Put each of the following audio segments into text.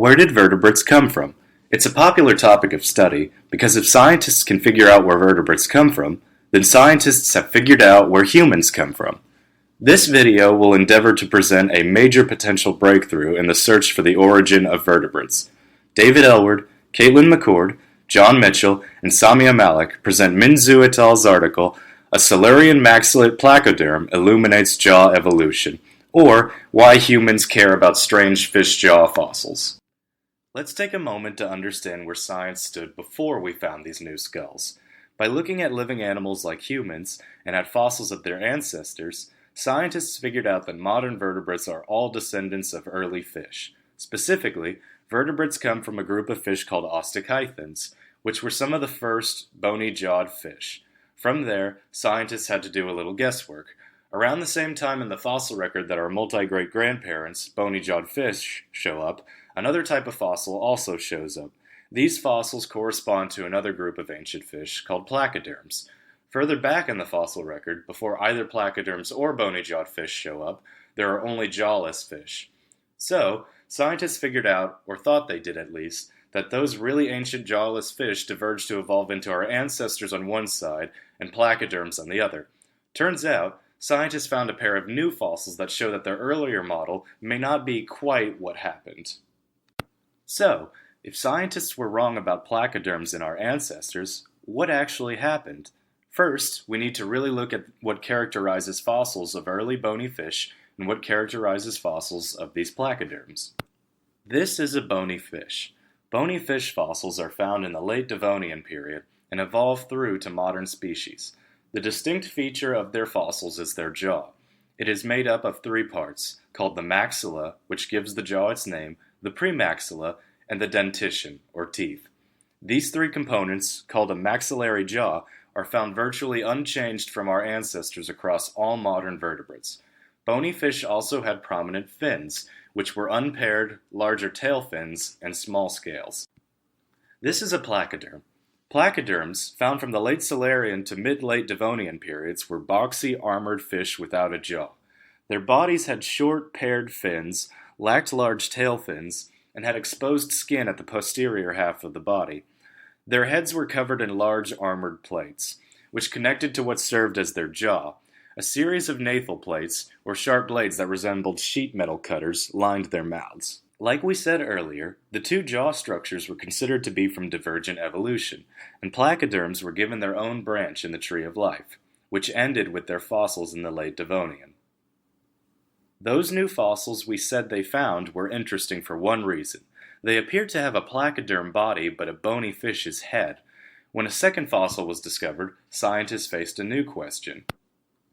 Where did vertebrates come from? It's a popular topic of study because if scientists can figure out where vertebrates come from, then scientists have figured out where humans come from. This video will endeavor to present a major potential breakthrough in the search for the origin of vertebrates. David Aylward, Caitlyn McCord, John Mitchell, and Samiyah Malik present Min Zhu et al.'s article, A Silurian Maxillate Placoderm Illuminates Jaw Evolution, or Why Humans Care About Strange Fish Jaw Fossils. Let's take a moment to understand where science stood before we found these new skulls. By looking at living animals like humans and at fossils of their ancestors, scientists figured out that modern vertebrates are all descendants of early fish. Specifically, vertebrates come from a group of fish called osteichthyans, which were some of the first bony-jawed fish. From there, scientists had to do a little guesswork. Around the same time in the fossil record that our multi-great-grandparents, bony-jawed fish, show up, another type of fossil also shows up. These fossils correspond to another group of ancient fish called placoderms. Further back in the fossil record, before either placoderms or bony-jawed fish show up, there are only jawless fish. So, scientists figured out, or thought they did at least, that those really ancient jawless fish diverged to evolve into our ancestors on one side and placoderms on the other. Turns out, scientists found a pair of new fossils that show that their earlier model may not be quite what happened. So, if scientists were wrong about placoderms in our ancestors, what actually happened? First, we need to really look at what characterizes fossils of early bony fish and what characterizes fossils of these placoderms. This is a bony fish. Bony fish fossils are found in the late Devonian period and evolved through to modern species. The distinct feature of their fossils is their jaw. It is made up of three parts, called the maxilla, which gives the jaw its name, the premaxilla, and the dentition, or teeth. These three components, called a maxillary jaw, are found virtually unchanged from our ancestors across all modern vertebrates. Bony fish also had prominent fins, which were unpaired, larger tail fins, and small scales. This is a placoderm. Placoderms, found from the late Silurian to mid-late Devonian periods, were boxy, armored fish without a jaw. Their bodies had short, paired fins, lacked large tail fins, and had exposed skin at the posterior half of the body. Their heads were covered in large armored plates, which connected to what served as their jaw. A series of nathal plates, or sharp blades that resembled sheet metal cutters, lined their mouths. Like we said earlier, the two jaw structures were considered to be from divergent evolution, and placoderms were given their own branch in the tree of life, which ended with their fossils in the late Devonian. Those new fossils we said they found were interesting for one reason. They appeared to have a placoderm body but a bony fish's head. When a second fossil was discovered, scientists faced a new question.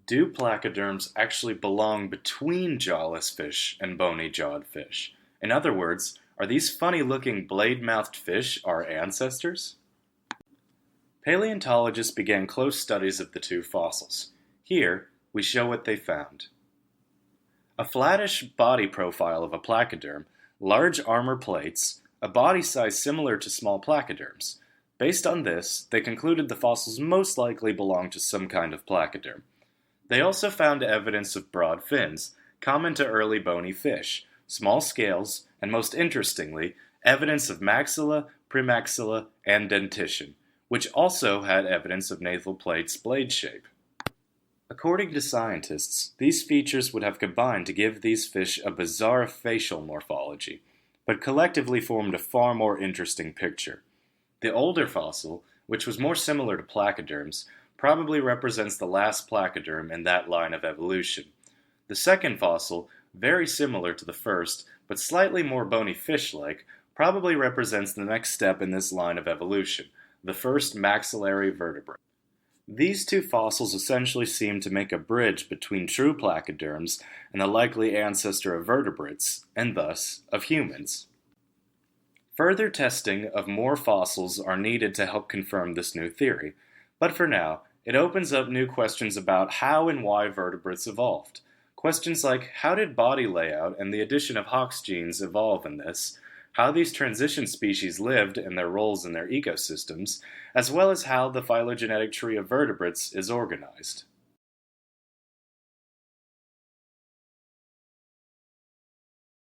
Do placoderms actually belong between jawless fish and bony-jawed fish? In other words, are these funny-looking blade-mouthed fish our ancestors? Paleontologists began close studies of the two fossils. Here, we show what they found. A flattish body profile of a placoderm, large armor plates, a body size similar to small placoderms. Based on this, they concluded the fossils most likely belonged to some kind of placoderm. They also found evidence of broad fins, common to early bony fish, small scales, and most interestingly, evidence of maxilla, premaxilla, and dentition, which also had evidence of nathal plates' blade shape. According to scientists, these features would have combined to give these fish a bizarre facial morphology, but collectively formed a far more interesting picture. The older fossil, which was more similar to placoderms, probably represents the last placoderm in that line of evolution. The second fossil, very similar to the first, but slightly more bony fish-like, probably represents the next step in this line of evolution, the first maxillary vertebrate. These two fossils essentially seem to make a bridge between true placoderms and the likely ancestor of vertebrates, and thus, of humans. Further testing of more fossils are needed to help confirm this new theory, but for now, it opens up new questions about how and why vertebrates evolved. Questions like how did body layout and the addition of Hox genes evolve in this, how these transition species lived and their roles in their ecosystems, as well as how the phylogenetic tree of vertebrates is organized.